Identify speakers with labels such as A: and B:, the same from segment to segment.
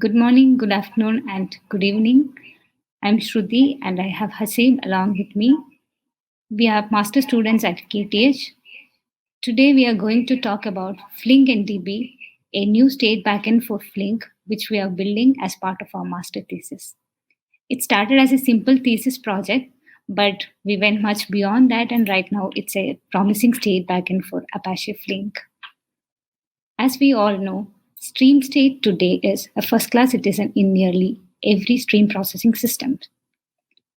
A: Good morning, good afternoon, and good evening. I'm Shruti and I have Hasib along with me. We are master students at KTH. Today we are going to talk about Flink NDB, a new state backend for Flink, which we are building as part of our master thesis. It started as a simple thesis project, but we went much beyond that, and right now it's a promising state backend for Apache Flink. As we all know, Stream State today is a first class citizen in nearly every stream processing system.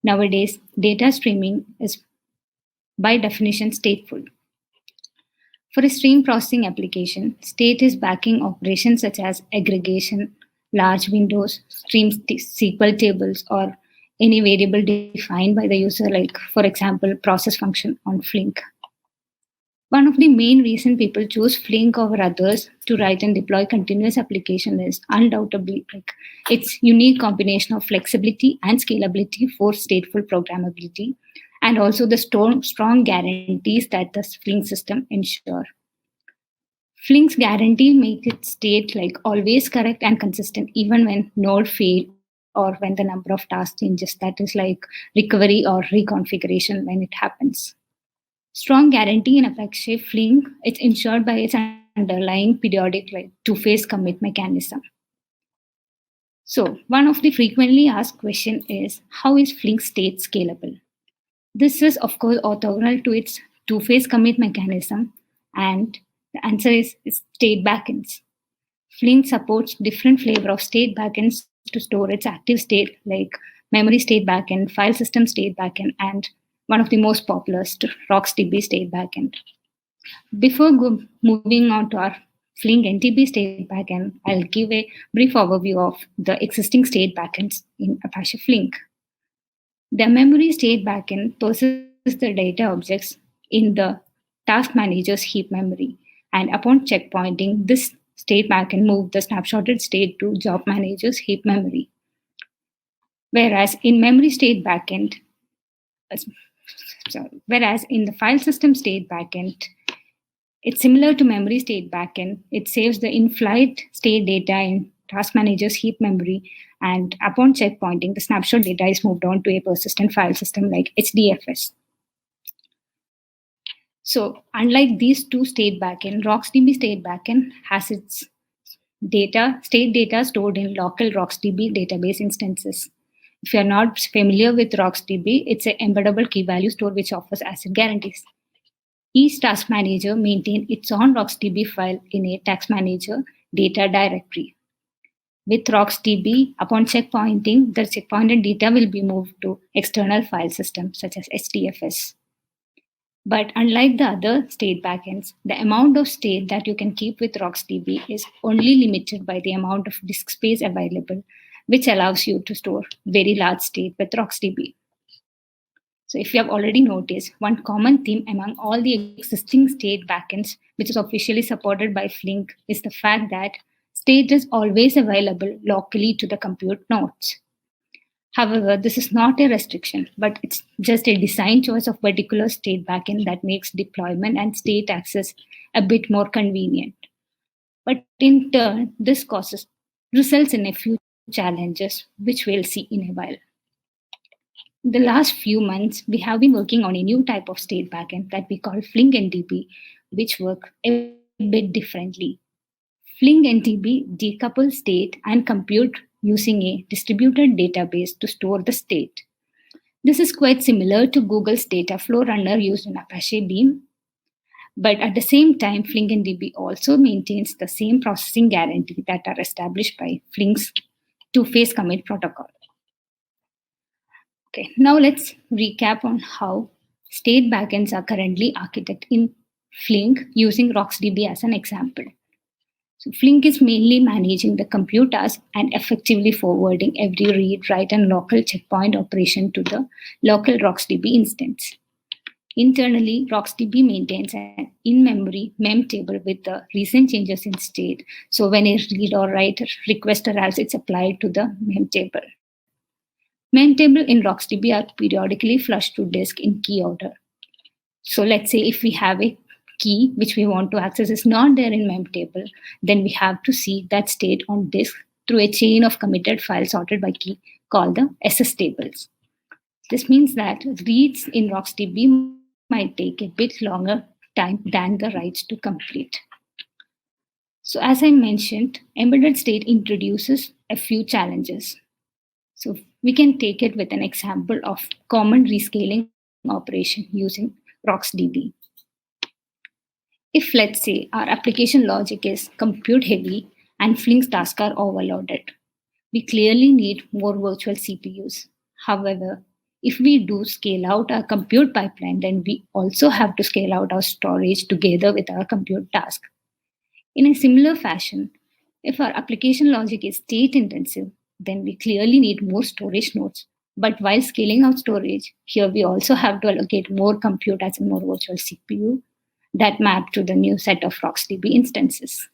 A: Nowadays, data streaming is by definition stateful. For a stream processing application, state is backing operations such as aggregation, large windows, stream SQL tables, or any variable defined by the user, like, for example, process function on Flink. One of the main reasons people choose Flink over others to write and deploy continuous application is undoubtedly its unique combination of flexibility and scalability for stateful programmability, and also the strong guarantees that the Flink system ensure. Flink's guarantee make its state always correct and consistent even when node fail or when the number of tasks changes. That is like recovery or reconfiguration when it happens. Strong guarantee in Apache Flink is ensured by its underlying periodic two-phase commit mechanism. So one of the frequently asked question is, how is Flink state scalable? This is of course orthogonal to its two-phase commit mechanism, and the answer is state backends. Flink supports different flavor of state backends to store its active state, like memory state backend, file system state backend, and one of the most popular, RocksDB state backend. Before moving on to our Flink NTB state backend, I'll give a brief overview of the existing state backends in Apache Flink. The memory state backend processes the data objects in the task manager's heap memory, and upon checkpointing, this state backend moves the snapshotted state to job manager's heap memory. Whereas in memory state backend, whereas in the file system state backend, it's similar to memory state backend. It saves the in-flight state data in task manager's heap memory, and upon checkpointing, the snapshot data is moved on to a persistent file system like HDFS. So unlike these two state backend, RocksDB state backend has its state data stored in local RocksDB database instances. If you're not familiar with RocksDB, it's an embeddable key value store which offers asset guarantees. Each task manager maintains its own RocksDB file in a task manager data directory. With RocksDB, upon checkpointing, the checkpointed data will be moved to external file systems such as HDFS. But unlike the other state backends, the amount of state that you can keep with RocksDB is only limited by the amount of disk space available, which allows you to store very large state with RocksDB. So if you have already noticed, one common theme among all the existing state backends, which is officially supported by Flink, is the fact that state is always available locally to the compute nodes. However, this is not a restriction, but it's just a design choice of particular state backend that makes deployment and state access a bit more convenient. But in turn, this results in a few challenges, which we'll see in a while. In the last few months, we have been working on a new type of state backend that we call Flink NTB, which work a bit differently. Flink NTB decouples state and compute using a distributed database to store the state. This is quite similar to Google's Dataflow runner used in Apache Beam. But at the same time, Flink NTB also maintains the same processing guarantee that are established by Flink's two-phase commit protocol. Okay, now let's recap on how state backends are currently architected in Flink using RocksDB as an example. So Flink is mainly managing the compute task and effectively forwarding every read, write, and local checkpoint operation to the local RocksDB instance. Internally, RocksDB maintains an in-memory mem table with the recent changes in state. So when a read or write request arrives, it's applied to the mem table. Mem table in RocksDB are periodically flushed to disk in key order. So let's say if we have a key which we want to access is not there in mem table, then we have to see that state on disk through a chain of committed files sorted by key called the SS tables. This means that reads in RocksDB might take a bit longer time than the writes to complete. So as I mentioned, embedded state introduces a few challenges. So we can take it with an example of common rescaling operation using RocksDB. If, let's say, our application logic is compute heavy and Flink's tasks are overloaded, we clearly need more virtual CPUs. However, if we do scale out our compute pipeline, then we also have to scale out our storage together with our compute task. In a similar fashion, if our application logic is state intensive, then we clearly need more storage nodes. But while scaling out storage, here we also have to allocate more compute as a more virtual CPU that map to the new set of RocksDB instances.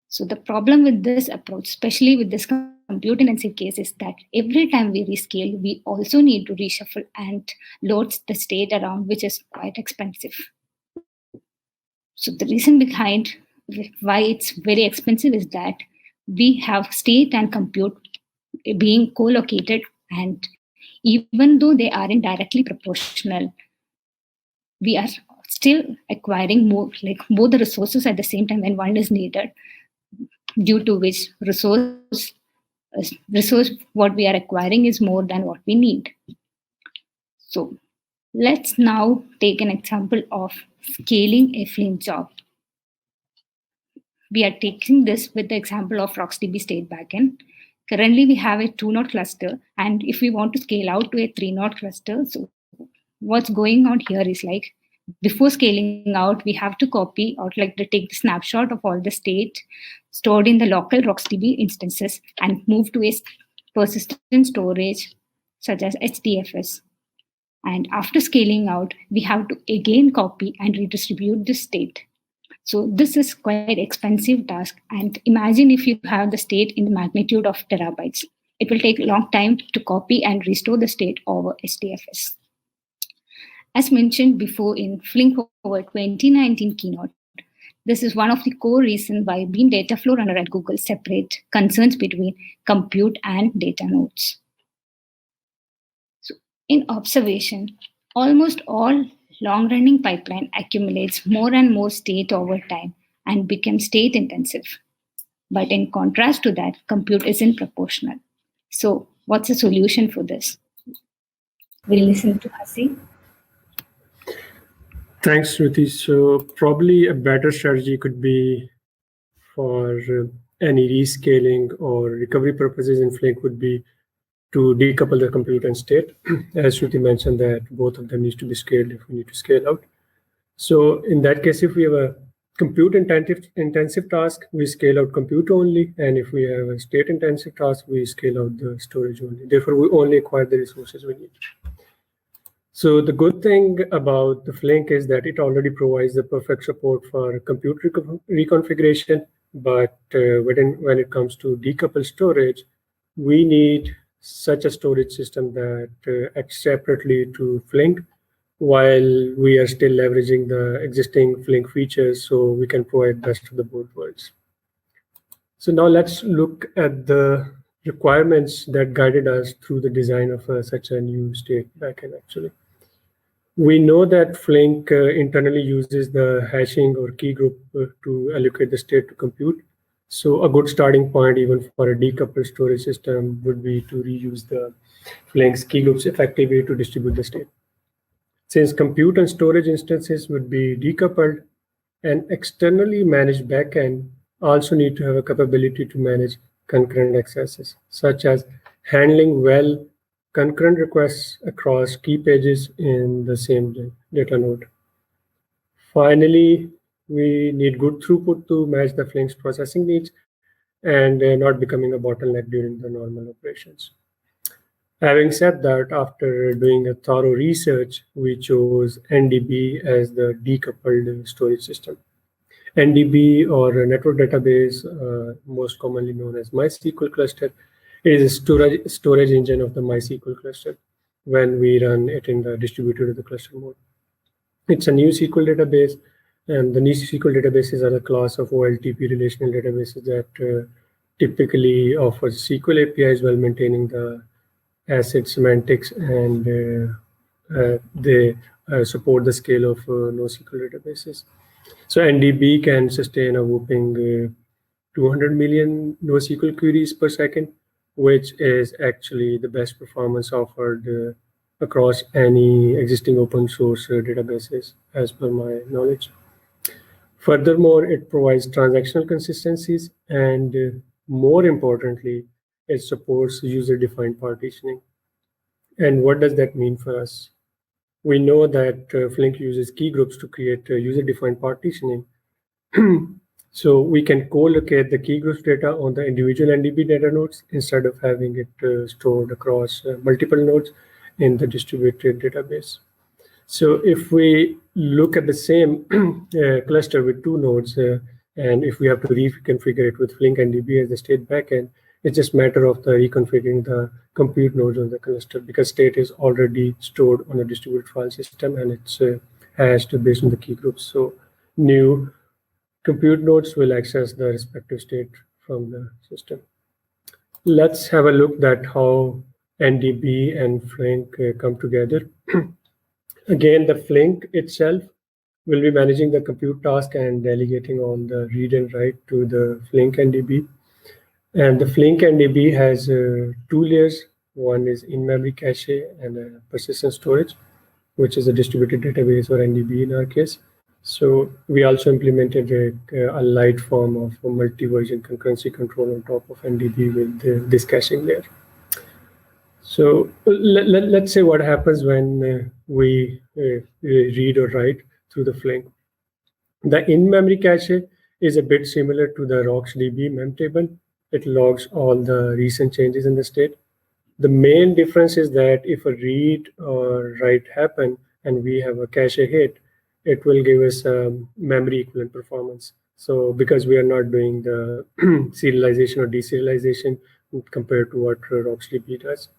A: So the problem with this approach, especially with this compute intensive case, is that every time we rescale, we also need to reshuffle and load the state around, which is quite expensive. So the reason behind why it's very expensive is that we have state and compute being co-located, and even though they aren't directly proportional, we are still acquiring more, like both the resources at the same time when one is needed, due to which resource what we are acquiring is more than what we need. So let's now take an example of scaling a Flink job. We are taking this with the example of RocksDB state backend. Currently, we have a 2-node cluster, and if we want to scale out to a 3-node cluster, so what's going on here is like, before scaling out, we have to copy or like to take the snapshot of all the state stored in the local RocksDB instances and move to a persistent storage such as HDFS. And after scaling out, we have to again copy and redistribute the state. So this is quite expensive task. And imagine if you have the state in the magnitude of terabytes. It will take a long time to copy and restore the state over HDFS. As mentioned before in Flink Forward 2019 keynote, this is one of the core reasons why Beam Dataflow Runner at Google separate concerns between compute and data nodes. So in observation, almost all long-running pipeline accumulates more and more state over time and becomes state intensive. But in contrast to that, compute isn't proportional. So what's the solution for this? We'll listen to Hasi.
B: Thanks, Shruti. So probably a better strategy could be for any rescaling or recovery purposes in Flink would be to decouple the compute and state. As Shruti mentioned, that both of them needs to be scaled if we need to scale out. So in that case, if we have a compute intensive task, we scale out compute only. And if we have a state intensive task, we scale out the storage only. Therefore, we only acquire the resources we need. So the good thing about the Flink is that it already provides the perfect support for compute reconfiguration. But when it comes to decoupled storage, we need such a storage system that acts separately to Flink, while we are still leveraging the existing Flink features, so we can provide best of the both worlds. So now let's look at the requirements that guided us through the design of such a new state backend. Actually, we know that Flink internally uses the hashing or key group to allocate the state to compute. So a good starting point even for a decoupled storage system would be to reuse the Flink's key groups effectively to distribute the state. Since compute and storage instances would be decoupled, an externally managed backend also need to have a capability to manage concurrent accesses, such as handling well concurrent requests across key pages in the same data node. Finally, we need good throughput to match the Flink's processing needs and not becoming a bottleneck during the normal operations. Having said that, after doing a thorough research, we chose NDB as the decoupled storage system. NDB, or a network database, most commonly known as MySQL cluster, is a storage engine of the MySQL cluster when we run it in the distributed to the cluster mode. It's a NewSQL database, and the NewSQL databases are a class of OLTP relational databases that typically offers SQL APIs while maintaining the ACID semantics, and they support the scale of NoSQL databases. So NDB can sustain a whopping 200 million NoSQL queries per second, which is actually the best performance offered across any existing open source databases, as per my knowledge. Furthermore, it provides transactional consistencies, and more importantly, it supports user-defined partitioning. And what does that mean for us? We know that Flink uses key groups to create user-defined partitioning. So we can co-locate the key groups data on the individual NDB data nodes instead of having it stored across multiple nodes in the distributed database. So if we look at the same cluster with two nodes, and if we have to reconfigure it with Flink NDB as the state backend, it's just a matter of the reconfiguring the compute nodes on the cluster, because state is already stored on a distributed file system and it's hashed based on the key groups. So new compute nodes will access the respective state from the system. Let's have a look at how NDB and Flink come together. Again, the Flink itself will be managing the compute task and delegating all the read and write to the Flink NDB. And the Flink NDB has two layers. One is in-memory cache and persistent storage, which is a distributed database, or NDB in our case. So we also implemented a light form of a multi-version concurrency control on top of NDB with this caching layer. So let's say what happens when we read or write through the Flink. The in-memory cache is a bit similar to the RocksDB mem table. It logs all the recent changes in the state. The main difference is that if a read or write happen and we have a cache hit, it will give us memory equivalent performance. So because we are not doing the serialization or deserialization compared to what RocksDB does.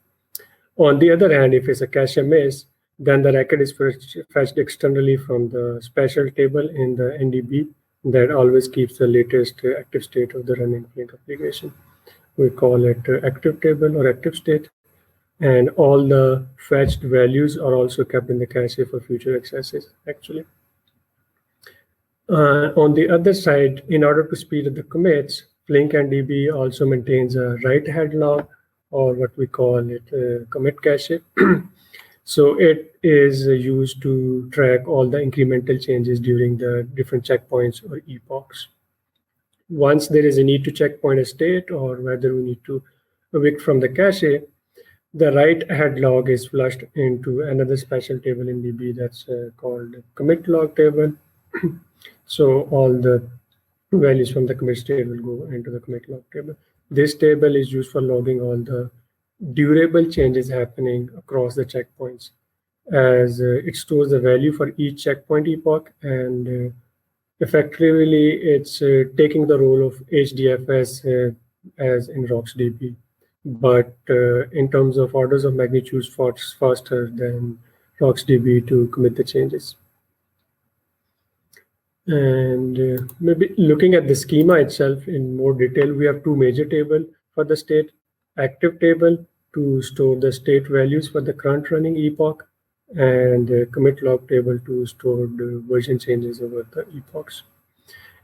B: On the other hand, if it's a cache miss, then the record is fetched externally from the special table in the NDB that always keeps the latest active state of the running Flink application. We call it active table or active state. And all the fetched values are also kept in the cache for future accesses, actually. On the other side, in order to speed up the commits, Flink NDB also maintains a write-ahead log, or what we call it commit cache. So it is used to track all the incremental changes during the different checkpoints or epochs. Once there is a need to checkpoint a state or whether we need to evict from the cache, the write-ahead log is flushed into another special table in DB that's called commit log table. So all the values from the commit state will go into the commit log table. This table is used for logging all the durable changes happening across the checkpoints, as it stores the value for each checkpoint epoch, and effectively it's taking the role of HDFS as in RocksDB, but in terms of orders of magnitude faster than RocksDB to commit the changes. And maybe looking at the schema itself in more detail, we have two major tables for the state: active table to store the state values for the current running epoch, and commit log table to store the version changes over the epochs.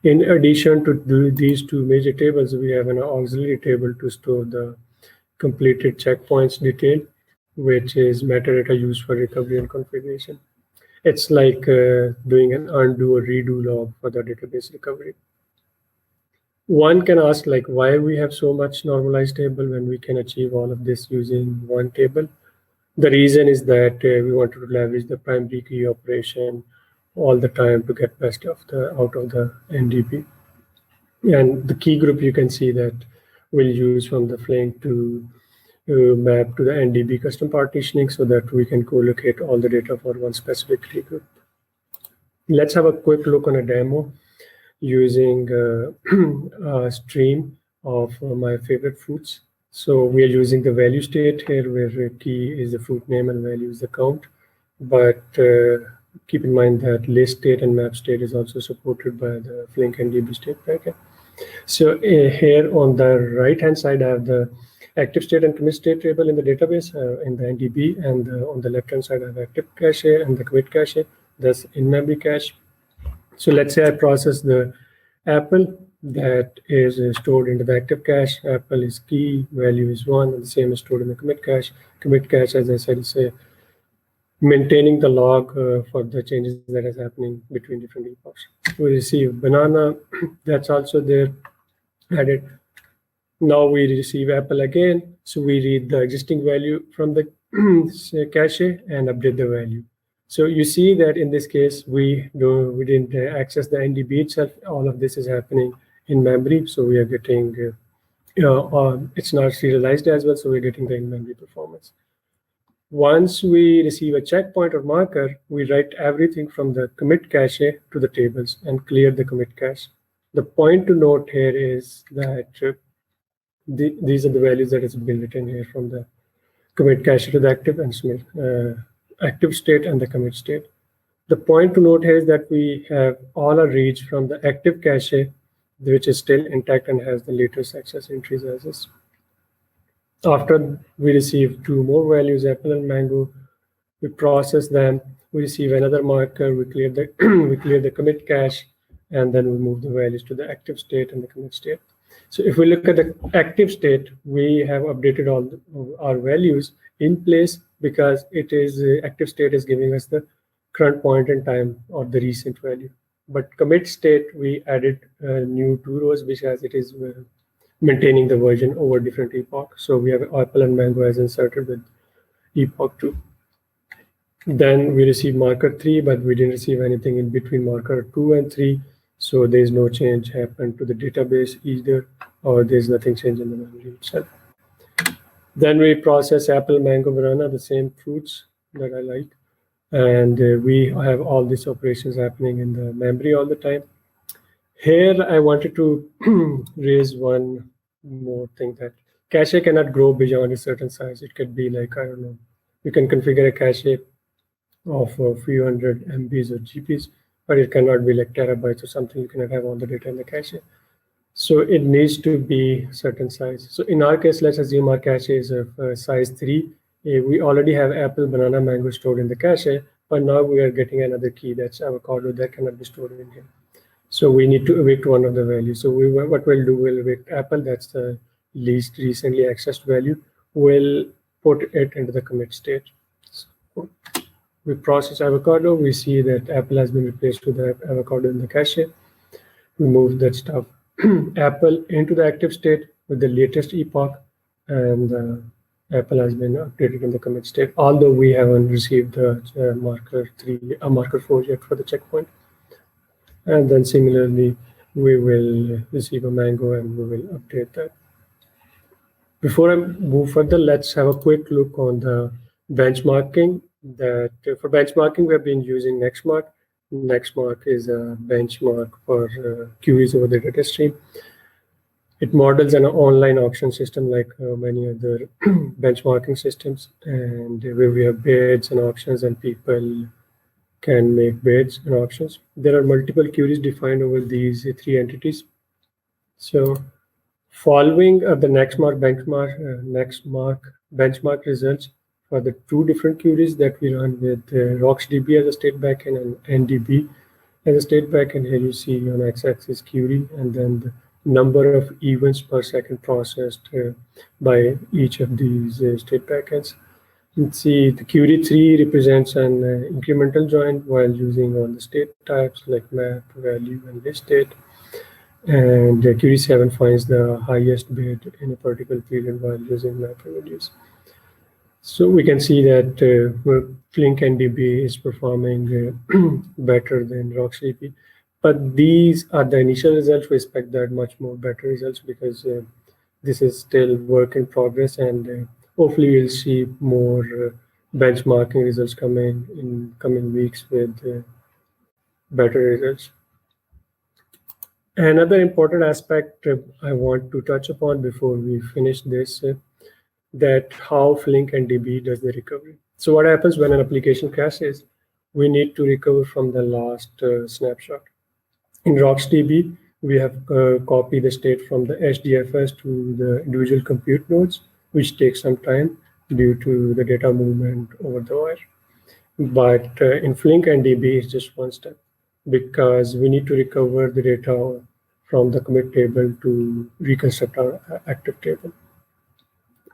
B: In addition to these two major tables, we have an auxiliary table to store the completed checkpoints detail, which is metadata used for recovery and configuration. It's like doing an undo or redo log for the database recovery. One can ask, like, why we have so much normalized table when we can achieve all of this using one table. The reason is that we wanted to leverage the primary key operation all the time to get best of out of the NDB. And the key group you can see that we'll use from the Flink to map to the NDB custom partitioning so that we can co-locate all the data for one specific key group. Let's have a quick look on a demo using a stream of my favorite fruits. So we are using the value state here, where key is the fruit name and value is the count. But keep in mind that list state and map state is also supported by the Flink NDB state packet. So here on the right-hand side, I have the active state and commit state table in the database in the NDB, and on the left-hand side, I have active cache and the commit cache, thus in-memory cache. So let's say I process the apple that is stored into the active cache. Apple is key, value is 1, and the same is stored in the commit cache. Commit cache, as I said, is maintaining the log for the changes that is happening between different epochs. We receive banana, that's also there added. Now we receive apple again, so we read the existing value from the cache and update the value. So you see that in this case, we didn't access the NDB itself. All of this is happening in memory, so we are getting it's not serialized as well, so we're getting the in-memory performance. Once we receive a checkpoint or marker, we write everything from the commit cache to the tables and clear the commit cache. The point to note here is that these are the values that has been written here from the commit cache to the active and active state and the commit state. The point to note here is that we have all our reads from the active cache, which is still intact and has the latest access entries as is. After we receive two more values, apple and mango, we process them, we receive another marker, we clear the we clear the commit cache, and then we move the values to the active state and the commit state. So if we look at the active state, we have updated all our values in place because it is active state is giving us the current point in time or the recent value. But commit state, we added new 2 rows because it is maintaining the version over different epoch. So we have apple and mango as inserted with epoch 2. Then we receive marker 3, but we didn't receive anything in between marker 2 and 3. So there's no change happened to the database either, or there's nothing changed in the memory itself. Then we process apple, mango, banana, the same fruits that I like. And we have all these operations happening in the memory all the time. Here, I wanted to raise one more thing, that cache cannot grow beyond a certain size. It could be like, I don't know, you can configure a cache of a few hundred MBs or GBs, but it cannot be like terabytes or something. You cannot have all the data in the cache. So it needs to be certain size. So in our case, let's assume our cache is of size 3. We already have apple, banana, mango stored in the cache, but now we are getting another key, that's avocado, that cannot be stored in here. So we need to evict one of the values. So what we'll do, we'll evict apple, that's the least recently accessed value. We'll put it into the commit state. So we process avocado, we see that apple has been replaced with the avocado in the cache. We move that stuff, apple, into the active state with the latest epoch, and apple has been updated in the commit state, although we haven't received the marker 4 yet for the checkpoint. And then similarly, we will receive a mango and we will update that. Before I move further, let's have a quick look on the benchmarking. That for benchmarking, we have been using Nextmark. Nextmark is a benchmark for queries over the data stream. It models an online auction system like many other benchmarking systems, and where we have bids and auctions and people can make bids and auctions. There are multiple queries defined over these 3 entities. So following the Nextmark benchmark results for the 2 different queries that we run with RocksDB as a state backend and NDB as a state backend. Here you see on x-axis query and then the number of events per second processed by each of these state backends. Let's see, the query 3 represents an incremental join while using all the state types like map, value, and list state. And query 7 finds the highest bid in a particular period while using map values. So we can see that Flink NDB is performing better than RocksDB. But these are the initial results. We expect that much more better results because this is still work in progress, and hopefully we'll see more benchmarking results coming in coming weeks with better results. Another important aspect I want to touch upon before we finish this, that how Flink NDB does the recovery. So what happens when an application crashes? We need to recover from the last snapshot. In RocksDB, we have copied the state from the HDFS to the individual compute nodes, which takes some time due to the data movement over the wire. But in Flink and DB, it's just one step because we need to recover the data from the commit table to reconstruct our active table.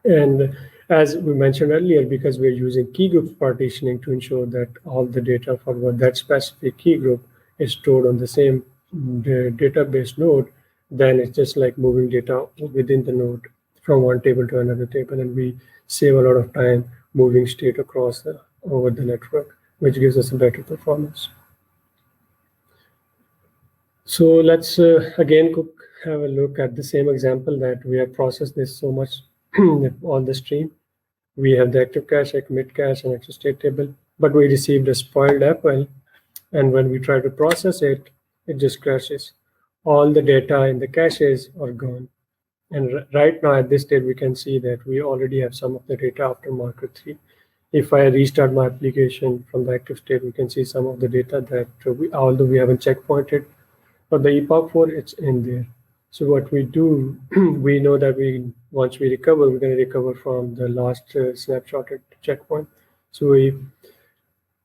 B: And as we mentioned earlier, because we're using key group partitioning to ensure that all the data for that specific key group is stored on the same database node, then it's just like moving data within the node from one table to another table, and we save a lot of time moving state across over the network, which gives us a better performance. So let's again have a look at the same example that we have processed this so much on the stream. We have the active cache, a commit cache, and active state table, but we received a spoiled apple, and when we try to process it, it just crashes. All the data in the caches are gone. And right now at this state, we can see that we already have some of the data after marker 3. If I restart my application from the active state, we can see some of the data that although we haven't checkpointed for the epoch 4, it's in there. So what we do, we know that once we recover, we're going to recover from the last snapshot at checkpoint. So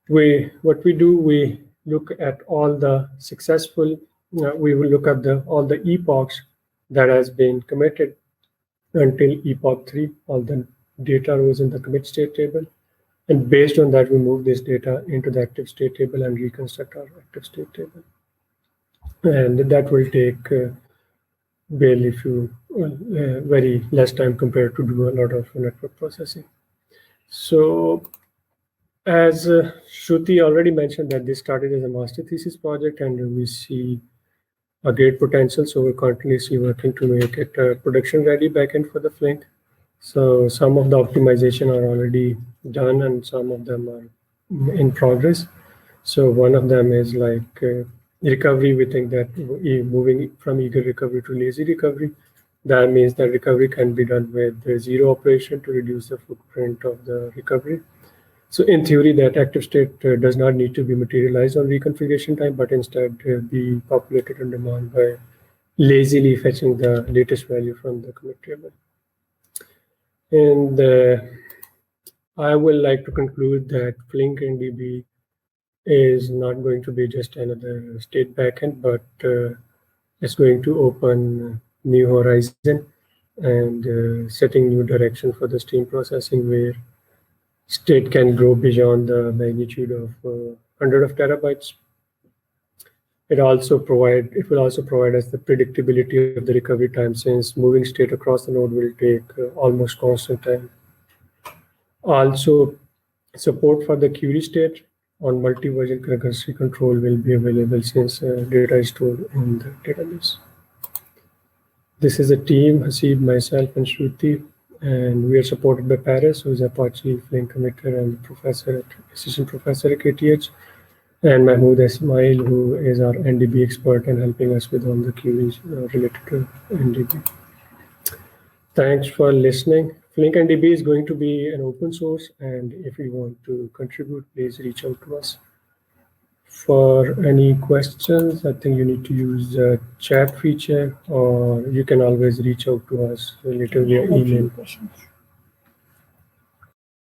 B: what we do, we look at all the successful, we will look at all the epochs that has been committed until epoch 3, all the data rows in the commit state table. And based on that, we move this data into the active state table and reconstruct our active state table. And that will take barely very less time compared to do a lot of network processing. So as Shruti already mentioned, that this started as a master thesis project, and we see a great potential. So we're continuously working to make it a production-ready backend for the Flink. So some of the optimization are already done, and some of them are in progress. So one of them is like recovery. We think that moving from eager recovery to lazy recovery, that means that recovery can be done with the zero operation to reduce the footprint of the recovery. So in theory, that active state does not need to be materialized on reconfiguration time, but instead be populated on demand by lazily fetching the latest value from the commit table. And I would like to conclude that Flink and DB is not going to be just another state backend, but it's going to open new horizon and setting new direction for the stream processing, where state can grow beyond the magnitude of 100 of terabytes. It will also provide us the predictability of the recovery time, since moving state across the node will take almost constant time. Also, support for the query state on multi-version concurrency control will be available, since data is stored in the database. This is a team, Haseeb, myself, and Shruti, and we are supported by Paris, who is Apache Flink committer and assistant professor at KTH, and Mahmoud Ismail, who is our NDB expert and helping us with all the queries related to NDB. Thanks for listening. Flink NDB is going to be an open source, and if you want to contribute, please reach out to us. For any questions, I think you need to use the chat feature, or you can always reach out to us later via email.